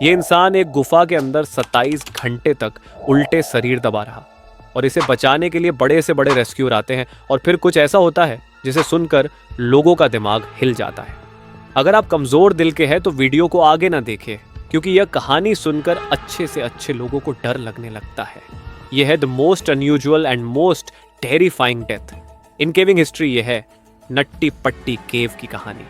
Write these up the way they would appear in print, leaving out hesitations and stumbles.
ये इंसान एक गुफा के अंदर 27 घंटे तक उल्टे शरीर दबा रहा और इसे बचाने के लिए बड़े से बड़े रेस्क्यूअर आते हैं और फिर कुछ ऐसा होता है जिसे सुनकर लोगों का दिमाग हिल जाता है। अगर आप कमजोर दिल के हैं तो वीडियो को आगे ना देखें, क्योंकि यह कहानी सुनकर अच्छे से अच्छे लोगों को डर लगने लगता है। यह है the most unusual and most terrifying death in caving history. यह है नट्टी पट्टी केव की कहानी।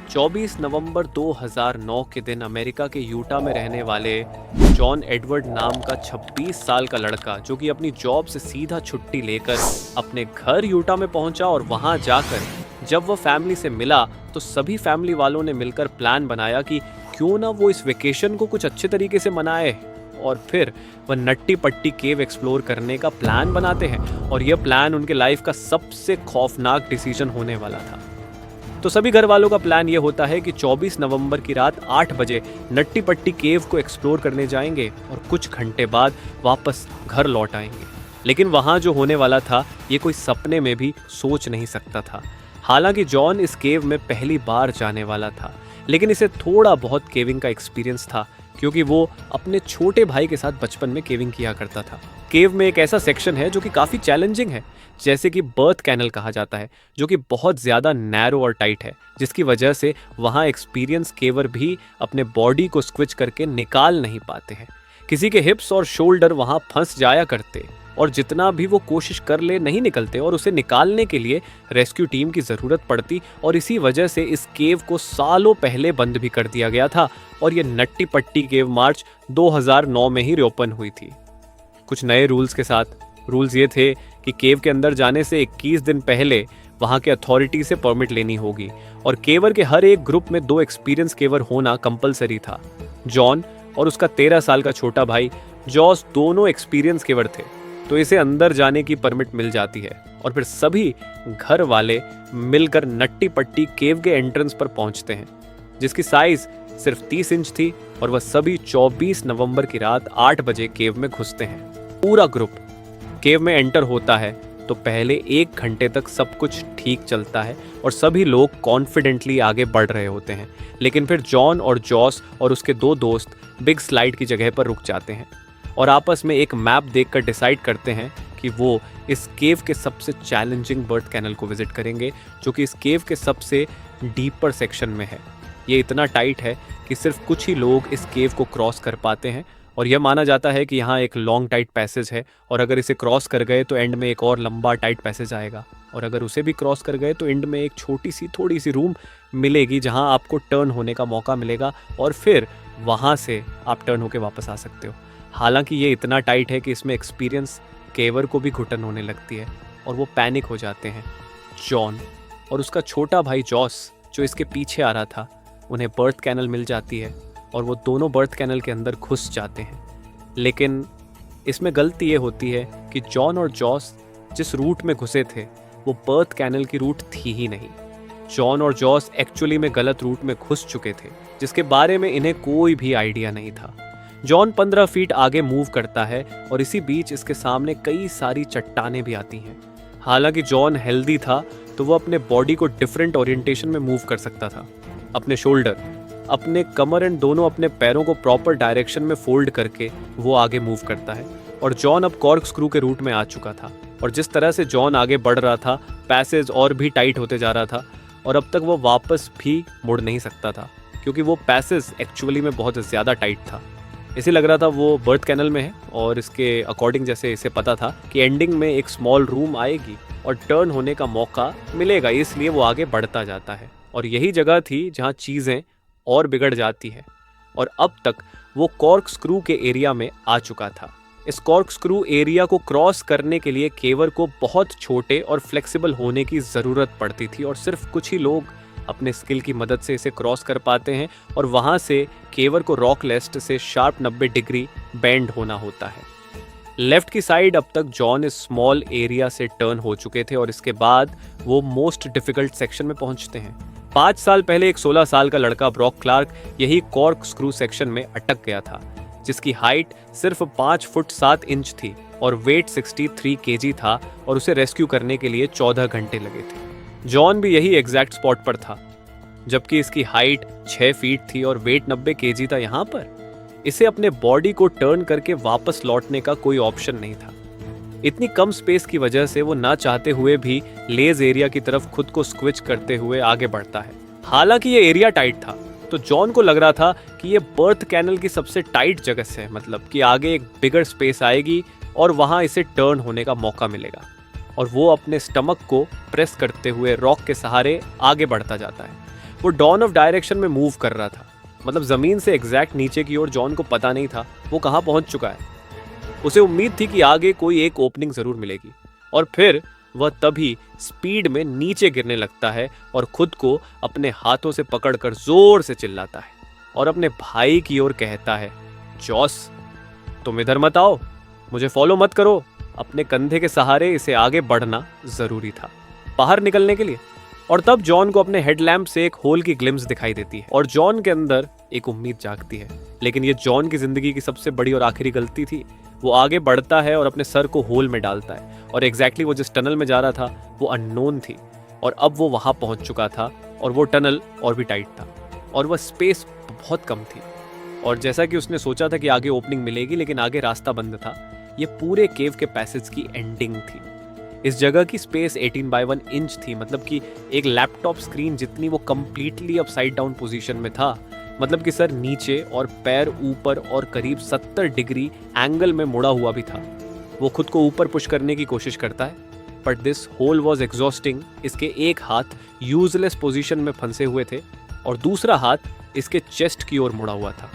24 नवंबर 2009 के दिन अमेरिका के यूटा में रहने वाले जॉन एडवर्ड नाम का 26 साल का लड़का, जो कि अपनी जॉब से सीधा छुट्टी लेकर अपने घर यूटा में पहुंचा और वहां जाकर जब वो फैमिली से मिला तो सभी फैमिली वालों ने मिलकर प्लान बनाया कि क्यों ना वो इस वेकेशन को कुछ अच्छे तरीके से मनाए, और फिर वह नट्टी पट्टी केव एक्सप्लोर करने का प्लान बनाते हैं। और यह प्लान उनके लाइफ का सबसे खौफनाक डिसीजन होने वाला था। तो सभी घर वालों का प्लान यह होता है कि 24 नवंबर की रात 8 बजे नट्टी पट्टी केव को एक्सप्लोर करने जाएंगे और कुछ घंटे बाद वापस घर लौट आएंगे। लेकिन वहां जो होने वाला था ये कोई सपने में भी सोच नहीं सकता था। हालांकि जॉन इस केव में पहली बार जाने वाला था, लेकिन इसे थोड़ा बहुत केविंग का एक्सपीरियंस था, क्योंकि वो अपने छोटे भाई के साथ बचपन में केविंग किया करता था। केव में एक ऐसा सेक्शन है जो कि काफ़ी चैलेंजिंग है, जैसे कि बर्थ कैनल कहा जाता है, जो कि बहुत ज़्यादा नैरो और टाइट है, जिसकी वजह से वहाँ एक्सपीरियंस केवर भी अपने बॉडी को स्क्विच करके निकाल नहीं पाते हैं। किसी के हिप्स और शोल्डर वहाँ फंस जाया करते और जितना भी वो कोशिश कर ले नहीं निकलते, और उसे निकालने के लिए रेस्क्यू टीम की ज़रूरत पड़ती। और इसी वजह से इस केव को सालों पहले बंद भी कर दिया गया था और ये नट्टी पट्टी केव मार्च 2009 में ही रीओपन हुई थी, कुछ नए रूल्स के साथ। रूल्स ये थे कि केव के अंदर जाने से 21 दिन पहले वहाँ के अथॉरिटी से परमिट लेनी होगी, और केवर के हर एक ग्रुप में 2 एक्सपीरियंस केवर होना कंपलसरी था। जॉन और उसका 13 साल का छोटा भाई जॉस दोनों एक्सपीरियंस केवर थे, तो इसे अंदर जाने की परमिट मिल जाती है। और फिर सभी घर वाले मिलकर नट्टी पट्टी केव के एंट्रेंस पर पहुंचते हैं, जिसकी साइज सिर्फ 30 इंच थी, और वह सभी 24 नवंबर की रात 8 बजे केव में घुसते हैं। पूरा ग्रुप केव में एंटर होता है तो पहले 1 घंटे तक सब कुछ ठीक चलता है और सभी लोग कॉन्फिडेंटली आगे बढ़ रहे होते हैं। लेकिन फिर जॉन और जॉस और उसके 2 दोस्त बिग स्लाइड की जगह पर रुक जाते हैं और आपस में एक मैप देखकर डिसाइड करते हैं कि वो इस केव के सबसे चैलेंजिंग बर्थ कैनल को विजिट करेंगे, जो कि इस केव के सबसे डीपर सेक्शन में है। ये इतना टाइट है कि सिर्फ कुछ ही लोग इस केव को क्रॉस कर पाते हैं, और यह माना जाता है कि यहाँ एक लॉन्ग टाइट पैसेज है, और अगर इसे क्रॉस कर गए तो एंड में एक और लंबा टाइट पैसेज आएगा, और अगर उसे भी क्रॉस कर गए तो एंड में एक छोटी सी थोड़ी सी रूम मिलेगी जहाँ आपको टर्न होने का मौका मिलेगा, और फिर वहाँ से आप टर्न होकर वापस आ सकते हो। हालांकि ये इतना टाइट है कि इसमें एक्सपीरियंस केवर को भी घुटन होने लगती है और वो पैनिक हो जाते हैं। जॉन और उसका छोटा भाई जॉस, जो इसके पीछे आ रहा था, उन्हें बर्थ कैनल मिल जाती है और वो दोनों बर्थ कैनल के अंदर घुस जाते हैं। लेकिन इसमें गलती ये होती है कि जॉन और जॉस जिस रूट में घुसे थे वो बर्थ कैनल की रूट थी ही नहीं। जॉन और जॉस एक्चुअली में गलत रूट में घुस चुके थे, जिसके बारे में इन्हें कोई भी आइडिया नहीं था। जॉन 15 फीट आगे मूव करता है और इसी बीच इसके सामने कई सारी चट्टानें भी आती हैं। हालांकि जॉन हेल्दी था तो वो अपने बॉडी को डिफरेंट ओरिएंटेशन में मूव कर सकता था। अपने शोल्डर, अपने कमर एंड दोनों अपने पैरों को प्रॉपर डायरेक्शन में फोल्ड करके वो आगे मूव करता है। और जॉन अब कॉर्क स्क्रू के रूट में आ चुका था, और जिस तरह से जॉन आगे बढ़ रहा था पैसेज और भी टाइट होते जा रहा था, और अब तक वो वापस भी मुड़ नहीं सकता था, क्योंकि वो पैसेज एक्चुअली में बहुत ज़्यादा टाइट था। इसे लग रहा था वो बर्थ कैनल में है, और इसके अकॉर्डिंग जैसे इसे पता था कि एंडिंग में एक स्मॉल रूम आएगी और टर्न होने का मौका मिलेगा, इसलिए वो आगे बढ़ता जाता है। और यही जगह थी जहाँ चीज़ें और बिगड़ जाती है, और अब तक वो कॉर्क स्क्रू के एरिया में आ चुका था। इस कॉर्क स्क्रू एरिया को क्रॉस करने के लिए केवर को बहुत छोटे और फ्लेक्सिबल होने की ज़रूरत पड़ती थी, और सिर्फ कुछ ही लोग अपने स्किल की मदद से इसे क्रॉस कर पाते हैं, और वहाँ से केवर को रॉक लेस्ट से शार्प 90 डिग्री बेंड होना होता है। लेफ्ट की साइड अब तक जॉन इस स्मॉल एरिया से टर्न हो चुके थे, और इसके बाद वो मोस्ट डिफिकल्ट सेक्शन में पहुंचते हैं। 5 साल पहले एक 16 साल का लड़का ब्रॉक क्लार्क यही कॉर्क स्क्रू सेक्शन में अटक गया था, जिसकी हाइट सिर्फ 5 फुट 7 इंच थी और वेट 63 केजी था, और उसे रेस्क्यू करने के लिए 14 घंटे लगे थे। जॉन भी यही एग्जैक्ट स्पॉट पर था, जबकि इसकी हाइट 6 फीट थी और वेट 90 केजी था यहाँ पर। इसे अपने बॉडी को टर्न करके वापस लौटने का कोई ऑप्शन नहीं था। इतनी कम स्पेस की वजह से वो ना चाहते हुए भी लेज एरिया की तरफ खुद को स्क्विच करते हुए आगे बढ़ता है। हालांकि ये एरिया टाइट था, तो जॉन को लग रहा था कि ये बर्थ कैनल की सबसे टाइट जगह से है, मतलब कि आगे एक बिगर स्पेस आएगी और वहां इसे टर्न होने का मौका मिलेगा। और वो अपने स्टमक को प्रेस करते हुए रॉक के सहारे आगे बढ़ता जाता है। वो डॉन ऑफ डायरेक्शन में मूव कर रहा था, मतलब जमीन से एग्जैक्ट नीचे की ओर। जॉन को पता नहीं था वो कहाँ पहुंच चुका है। उसे उम्मीद थी कि आगे कोई एक ओपनिंग जरूर मिलेगी, और फिर वह तभी स्पीड में नीचे गिरने लगता है और खुद को अपने हाथों से पकड़कर जोर से चिल्लाता है और अपने भाई की ओर कहता है, जॉस तुम इधर मत आओ, मुझे फॉलो मत करो। अपने कंधे के सहारे इसे आगे बढ़ना जरूरी था बाहर निकलने के लिए। और तब जॉन को अपने हेडलैम्प से एक होल की ग्लिम्स दिखाई देती है और जॉन के अंदर एक उम्मीद जागती है। लेकिन ये जॉन की जिंदगी की सबसे बड़ी और आखिरी गलती थी। वो आगे बढ़ता है और अपने सर को होल में डालता है, और एग्जैक्टली वो जिस टनल में जा रहा था वो अननोन थी, और अब वो वहां पहुंच चुका था। और वो टनल और भी टाइट था और वह स्पेस बहुत कम थी। और जैसा कि उसने सोचा था कि आगे ओपनिंग मिलेगी, लेकिन आगे रास्ता बंद था। ये पूरे केव के पैसेज की एंडिंग थी। इस जगह की स्पेस 18x1 इंच थी, मतलब कि एक लैपटॉप स्क्रीन जितनी। वो कंप्लीटली अपसाइड डाउन पोजीशन में था, मतलब कि सर नीचे और पैर ऊपर और करीब 70 डिग्री एंगल में मुड़ा हुआ भी था। वो खुद को ऊपर पुश करने की कोशिश करता है, but this whole was exhausting. इसके एक हाथ यूजलेस पोजीशन में फंसे हुए थे और दूसरा हाथ इसके चेस्ट की ओर मुड़ा हुआ था।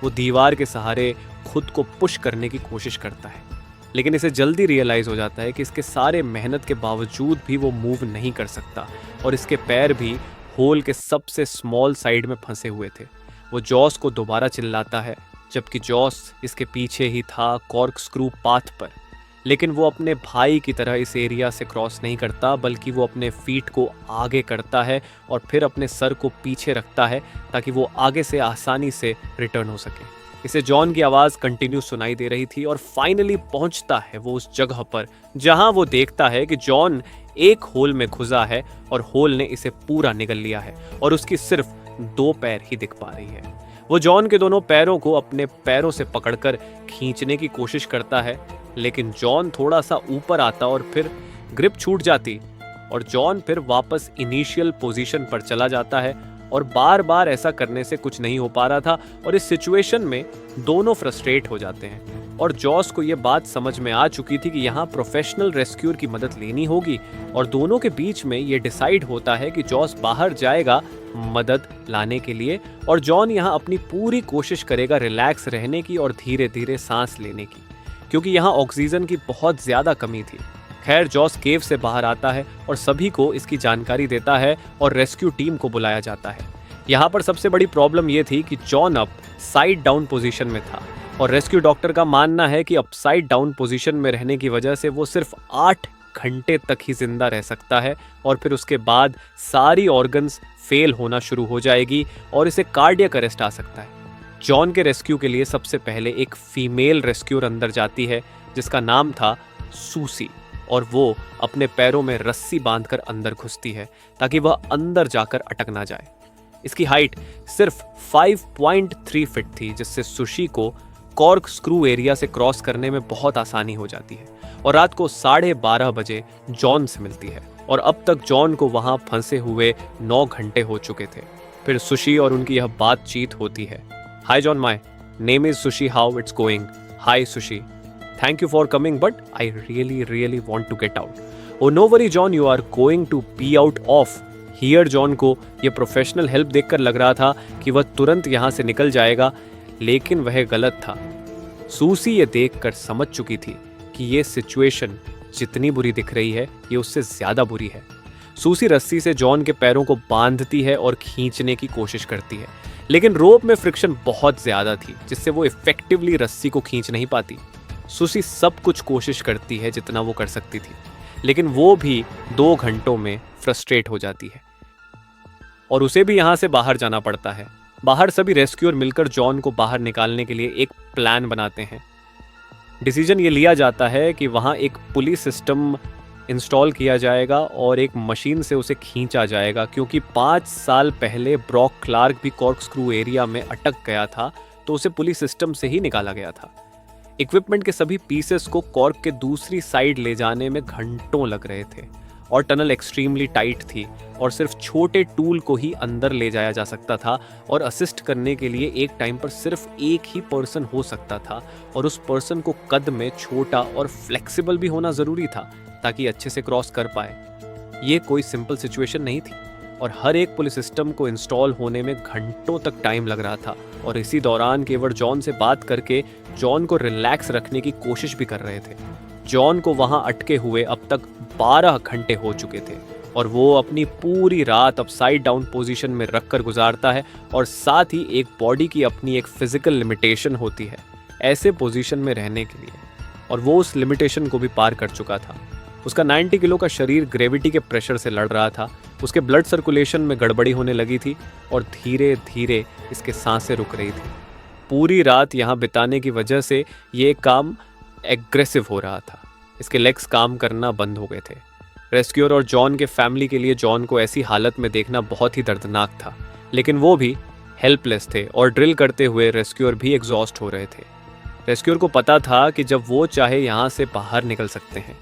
वो दीवार के सहारे खुद को पुश करने की कोशिश करता है, लेकिन इसे जल्दी रियलाइज हो जाता है कि इसके सारे मेहनत के बावजूद भी वो मूव नहीं कर सकता, और इसके पैर भी होल के सबसे स्मॉल साइड में फंसे हुए थे। वो जॉस को दोबारा चिल्लाता है, जबकि जॉस इसके पीछे ही था कॉर्क स्क्रू पाथ पर। लेकिन वो अपने भाई की तरह इस एरिया से क्रॉस नहीं करता, बल्कि वो अपने फीट को आगे करता है और फिर अपने सर को पीछे रखता है ताकि वो आगे से आसानी से रिटर्न हो सके। इसे जॉन की आवाज़ कंटिन्यू सुनाई दे रही थी, और फाइनली पहुंचता है वो उस जगह पर जहां वो देखता है कि जॉन एक होल में घुसा है और होल ने इसे पूरा निगल लिया है और उसकी सिर्फ 2 पैर ही दिख पा रही है। वो जॉन के दोनों पैरों को अपने पैरों से पकड़कर खींचने की कोशिश करता है, लेकिन जॉन थोड़ा सा ऊपर आता और फिर ग्रिप छूट जाती और जॉन फिर वापस इनिशियल पोजीशन पर चला जाता है। और बार बार ऐसा करने से कुछ नहीं हो पा रहा था, और इस सिचुएशन में दोनों फ्रस्ट्रेट हो जाते हैं। और जॉस को यह बात समझ में आ चुकी थी कि यहाँ प्रोफेशनल रेस्क्यूअर की मदद लेनी होगी, और दोनों के बीच में ये डिसाइड होता है कि जॉस बाहर जाएगा मदद लाने के लिए, और जॉन यहाँ अपनी पूरी कोशिश करेगा रिलैक्स रहने की और धीरे धीरे सांस लेने की, क्योंकि यहाँ ऑक्सीजन की बहुत ज़्यादा कमी थी। खैर, जॉस केव से बाहर आता है और सभी को इसकी जानकारी देता है और रेस्क्यू टीम को बुलाया जाता है। यहाँ पर सबसे बड़ी प्रॉब्लम ये थी कि जॉन अब साइड डाउन पोजीशन में था, और रेस्क्यू डॉक्टर का मानना है कि अपसाइड डाउन पोजीशन में रहने की वजह से वो सिर्फ 8 घंटे तक ही जिंदा रह सकता है, और फिर उसके बाद सारी ऑर्गन्स फेल होना शुरू हो जाएगी और इसे कार्डियक अरेस्ट आ सकता है। जॉन के रेस्क्यू के लिए सबसे पहले एक फीमेल रेस्क्यूअर अंदर जाती है जिसका नाम था सूसी, और वो अपने पैरों में रस्सी बांधकर अंदर घुसती है ताकि वह अंदर जाकर अटक ना जाए। इसकी हाइट सिर्फ 5.3 फीट थी, जिससे सुशी को कॉर्क स्क्रू एरिया से क्रॉस करने में बहुत आसानी हो जाती है, और रात को 12:30 बजे जॉन से मिलती है। और अब तक जॉन को वहां फंसे हुए 9 घंटे हो चुके थे। फिर सुशी और उनकी यह बातचीत होती है। Hi John, my name is Sushi, how it's going? Hi Sushi, thank you for coming, but I really want to get out. Oh no worry John, you are going to be out of here. John को यह professional help देखकर लग रहा था कि वह तुरंत यहाँ से निकल जाएगा, लेकिन वह गलत था। सूसी ये देखकर समझ चुकी थी कि ये सिचुएशन जितनी बुरी दिख रही है, ये उससे ज्यादा बुरी है। सूसी रस्सी से जॉन के पैरों को बांधती है और खींचने की कोशिश करती है, लेकिन रोप में फ्रिक्शन बहुत ज्यादा थी, जिससे वो इफेक्टिवली रस्सी को खींच नहीं पाती। सुसी सब कुछ कोशिश करती है जितना वो कर सकती थी, लेकिन वो भी 2 घंटों में फ्रस्ट्रेट हो जाती है और उसे भी यहाँ से बाहर जाना पड़ता है। बाहर सभी रेस्क्यूअर मिलकर जॉन को बाहर निकालने के लिए एक प्लान बनाते हैं। डिसीजन ये लिया जाता है कि वहाँ एक पुलिस सिस्टम इंस्टॉल किया जाएगा और एक मशीन से उसे खींचा जाएगा, क्योंकि 5 साल पहले ब्रॉक क्लार्क भी कॉर्क स्क्रू एरिया में अटक गया था तो उसे पुलिस सिस्टम से ही निकाला गया था। इक्विपमेंट के सभी पीसेस को कॉर्क के दूसरी साइड ले जाने में घंटों लग रहे थे और टनल एक्सट्रीमली टाइट थी और सिर्फ छोटे टूल को ही अंदर ले जाया जा सकता था और असिस्ट करने के लिए एक टाइम पर सिर्फ एक ही पर्सन हो सकता था और उस पर्सन को कद में छोटा और फ्लेक्सिबल भी होना ज़रूरी था ताकि अच्छे से क्रॉस कर पाए। ये कोई सिंपल सिचुएशन नहीं थी और हर एक पुलिस सिस्टम को इंस्टॉल होने में घंटों तक टाइम लग रहा था और इसी दौरान केवल जॉन से बात करके जॉन को रिलैक्स रखने की कोशिश भी कर रहे थे। जॉन को वहां अटके हुए अब तक 12 घंटे हो चुके थे और वो अपनी पूरी रात अपसाइड डाउन पोजीशन में रखकर गुजारता है और साथ ही एक बॉडी की अपनी एक फिजिकल लिमिटेशन होती है ऐसे पोजीशन में रहने के लिए और वो उस लिमिटेशन को भी पार कर चुका था। उसका 90 किलो का शरीर ग्रेविटी के प्रेशर से लड़ रहा था, उसके ब्लड सर्कुलेशन में गड़बड़ी होने लगी थी और धीरे धीरे इसके सांसें रुक रही थी। पूरी रात यहाँ बिताने की वजह से ये काम एग्रेसिव हो रहा था। इसके लेग्स काम करना बंद हो गए थे। रेस्क्यूअर और जॉन के फैमिली के लिए जॉन को ऐसी हालत में देखना बहुत ही दर्दनाक था, लेकिन वो भी हेल्पलेस थे और ड्रिल करते हुए रेस्क्यूअर भी एग्जॉस्ट हो रहे थे। रेस्क्यूअर को पता था कि जब वो चाहे यहाँ से बाहर निकल सकते हैं,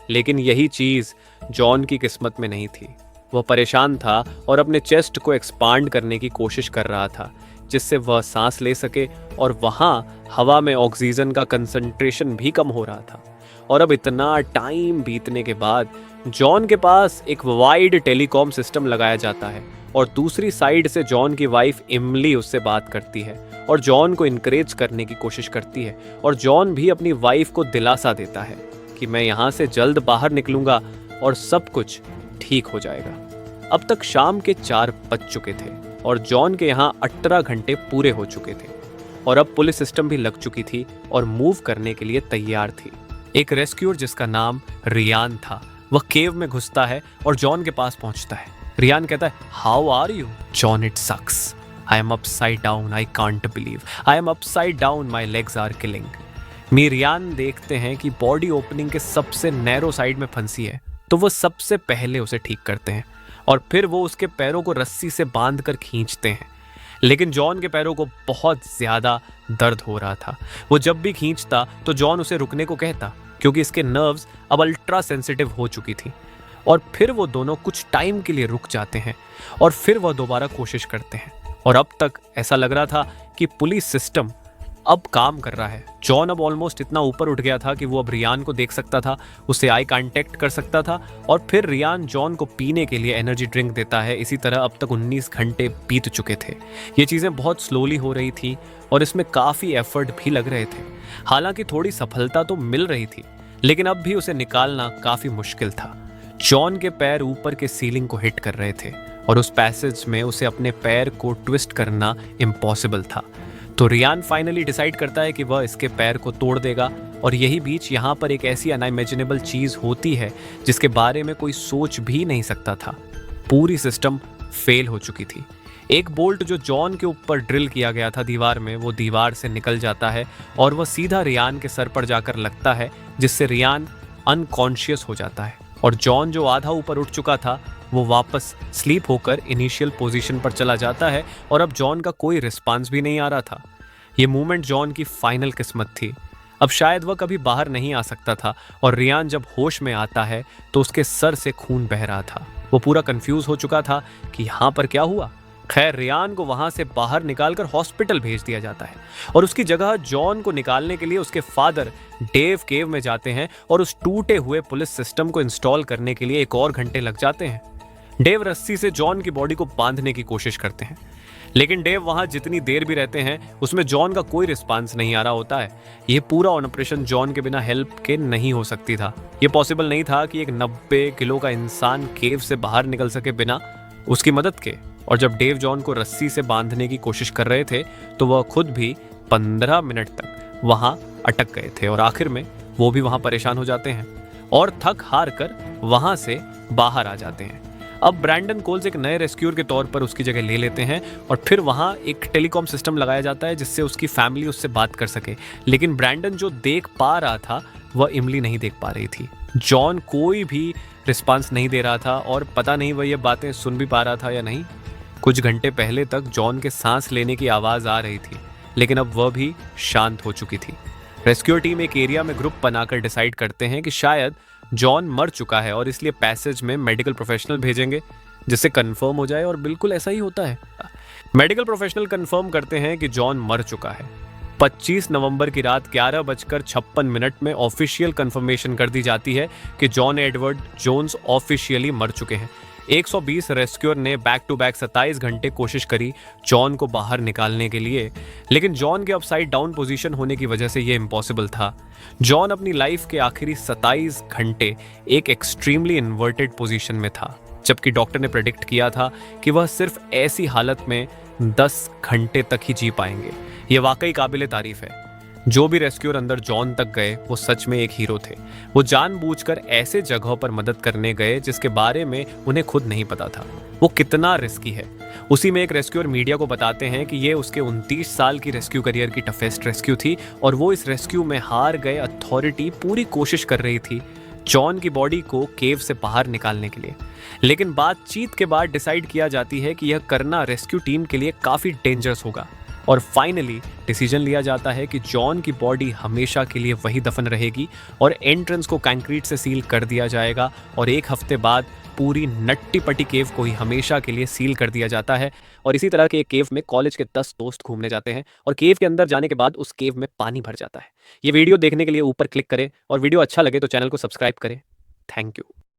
लेकिन यही चीज़ जॉन की किस्मत में नहीं थी। वह परेशान था और अपने चेस्ट को एक्सपांड करने की कोशिश कर रहा था जिससे वह सांस ले सके और वहाँ हवा में ऑक्सीजन का कंसंट्रेशन भी कम हो रहा था। और अब इतना टाइम बीतने के बाद जॉन के पास एक वाइड टेलीकॉम सिस्टम लगाया जाता है और दूसरी साइड से जॉन की वाइफ इमली उससे बात करती है और जॉन को इनकरेज करने की कोशिश करती है और जॉन भी अपनी वाइफ को दिलासा देता है कि मैं यहाँ से जल्द बाहर निकलूंगा और सब कुछ ठीक हो जाएगा। अब तक शाम के 4 बज चुके थे और जॉन के यहाँ 18 घंटे पूरे हो चुके थे और अब पुलिस सिस्टम भी लग चुकी थी और मूव करने के लिए तैयार थी। एक रेस्क्यूअर जिसका नाम रियान था वह केव में घुसता है और जॉन के पास पहुंचता है। रियान कहता है, how are you? John, it sucks, I am upside down, I can't believe, I am upside down, my legs are killing. Ryan देखते हैं कि बॉडी ओपनिंग के सबसे नैरो साइड में फंसी है तो वो सबसे पहले उसे ठीक करते हैं और फिर वो उसके पैरों को रस्सी से बांध कर खींचते हैं। लेकिन जॉन के पैरों को बहुत ज़्यादा दर्द हो रहा था। वो जब भी खींचता तो जॉन उसे रुकने को कहता क्योंकि इसके नर्व्स अब अल्ट्रा सेंसिटिव हो चुकी थी और फिर वो दोनों कुछ टाइम के लिए रुक जाते हैं और फिर वह दोबारा कोशिश करते हैं और अब तक ऐसा लग रहा था कि पुलिस सिस्टम अब काम कर रहा है। जॉन अब ऑलमोस्ट इतना ऊपर उठ गया था कि वो अब रियान को देख सकता था, उससे आई कांटेक्ट कर सकता था और फिर रियान जॉन को पीने के लिए एनर्जी ड्रिंक देता है। इसी तरह अब तक 19 घंटे बीत चुके थे। ये चीज़ें बहुत स्लोली हो रही थी और इसमें काफ़ी एफर्ट भी लग रहे थे। हालांकि थोड़ी सफलता तो मिल रही थी, लेकिन अब भी उसे निकालना काफ़ी मुश्किल था। जॉन के पैर ऊपर के सीलिंग को हिट कर रहे थे और उस पैसेज में उसे अपने पैर को ट्विस्ट करना इम्पॉसिबल था। तो रियान फाइनली डिसाइड करता है कि वह इसके पैर को तोड़ देगा और यही बीच यहाँ पर एक ऐसी अनइमेजिनेबल चीज़ होती है जिसके बारे में कोई सोच भी नहीं सकता था। पूरी सिस्टम फेल हो चुकी थी। एक बोल्ट जो जॉन के ऊपर ड्रिल किया गया था दीवार में, वो दीवार से निकल जाता है और वह सीधा रियान के सर पर जाकर लगता है जिससे रियान अनकॉन्शियस हो जाता है और जॉन जो आधा ऊपर उठ चुका था वो वापस स्लीप होकर इनिशियल पोजीशन पर चला जाता है और अब जॉन का कोई रिस्पांस भी नहीं आ रहा था। ये मूवमेंट जॉन की फाइनल किस्मत थी। अब शायद वह कभी बाहर नहीं आ सकता था और रियान जब होश में आता है तो उसके सर से खून बह रहा था। वो पूरा कंफ्यूज हो चुका था कि यहाँ पर क्या हुआ। खैर, रियान को वहां से बाहर निकालकर हॉस्पिटल भेज दिया जाता है और उसकी जगह जॉन को निकालने के लिए उसके फादर डेव केव में जाते हैं और उस टूटे हुए पुलिस सिस्टम को इंस्टॉल करने के लिए 1 और घंटे लग जाते हैं। डेव रस्सी से जॉन की बॉडी को बांधने की कोशिश करते हैं, लेकिन डेव वहां जितनी देर भी रहते हैं उसमें जॉन का कोई रिस्पांस नहीं आ रहा होता है। यह पूरा ऑपरेशन जॉन के बिना हेल्प के नहीं हो सकती था। यह पॉसिबल नहीं था कि एक 90 किलो का इंसान केव से बाहर निकल सके बिना उसकी मदद के। और जब डेव जॉन को रस्सी से बांधने की कोशिश कर रहे थे तो वह खुद भी 15 मिनट तक वहां अटक गए थे और आखिर में वो भी वहां परेशान हो जाते हैं और थक हार कर वहां से बाहर आ जाते हैं। अब ब्रैंडन कोल्स एक नए रेस्क्यूअर के तौर पर उसकी जगह ले लेते हैं और फिर वहाँ एक टेलीकॉम सिस्टम लगाया जाता है जिससे उसकी फैमिली उससे बात कर सके। लेकिन ब्रैंडन जो देख पा रहा था वह इमली नहीं देख पा रही थी। जॉन कोई भी रिस्पांस नहीं दे रहा था और पता नहीं वह ये बातें सुन भी पा रहा था या नहीं। कुछ घंटे पहले तक जॉन के सांस लेने की आवाज़ आ रही थी, लेकिन अब वह भी शांत हो चुकी थी। रेस्क्यू टीम एक एरिया में ग्रुप बनाकर डिसाइड करते हैं कि शायद जॉन मर चुका है और इसलिए पैसेज में मेडिकल प्रोफेशनल भेजेंगे जिससे कंफर्म हो जाए, और बिल्कुल ऐसा ही होता है। मेडिकल प्रोफेशनल कंफर्म करते हैं कि जॉन मर चुका है। 25 नवंबर की रात 11:56 में ऑफिशियल कंफर्मेशन कर दी जाती है कि जॉन एडवर्ड जोन्स ऑफिशियली मर चुके हैं। 120 रेस्क्यूअर ने बैक टू बैक 27 घंटे कोशिश करी जॉन को बाहर निकालने के लिए, लेकिन जॉन के अपसाइड डाउन पोजीशन होने की वजह से यह इम्पॉसिबल था। जॉन अपनी लाइफ के आखिरी 27 घंटे एक एक्सट्रीमली इन्वर्टेड पोजीशन में था, जबकि डॉक्टर ने प्रेडिक्ट किया था कि वह सिर्फ ऐसी हालत में 10 घंटे तक ही जी पाएंगे। यह वाकई काबिले तारीफ है। जो भी रेस्क्यूअर अंदर जॉन तक गए वो सच में एक हीरो थे। वो जानबूझकर ऐसे जगहों पर मदद करने गए जिसके बारे में उन्हें खुद नहीं पता था वो कितना रिस्की है। उसी में एक रेस्क्यूअर मीडिया को बताते हैं कि ये उसके 29 साल की रेस्क्यू करियर की टफेस्ट रेस्क्यू थी और वो इस रेस्क्यू में हार गए अथॉरिटी पूरी कोशिश कर रही थी जॉन की बॉडी को केव से बाहर निकालने के लिए। लेकिन बातचीत के बाद डिसाइड किया जाती है कि यह करना रेस्क्यू टीम के लिए काफ़ी डेंजरस होगा, और फाइनली डिसीजन लिया जाता है कि जॉन की बॉडी हमेशा के लिए वही दफन रहेगी और एंट्रेंस को कंक्रीट से सील कर दिया जाएगा, और एक हफ्ते बाद पूरी नट्टी पट्टी केव को ही हमेशा के लिए सील कर दिया जाता है। और इसी तरह के एक केव में कॉलेज के 10 दोस्त घूमने जाते हैं और केव के अंदर जाने के बाद उस केव में पानी भर जाता है। ये वीडियो देखने के लिए ऊपर क्लिक करें और वीडियो अच्छा लगे तो चैनल को सब्सक्राइब करें। Thank you.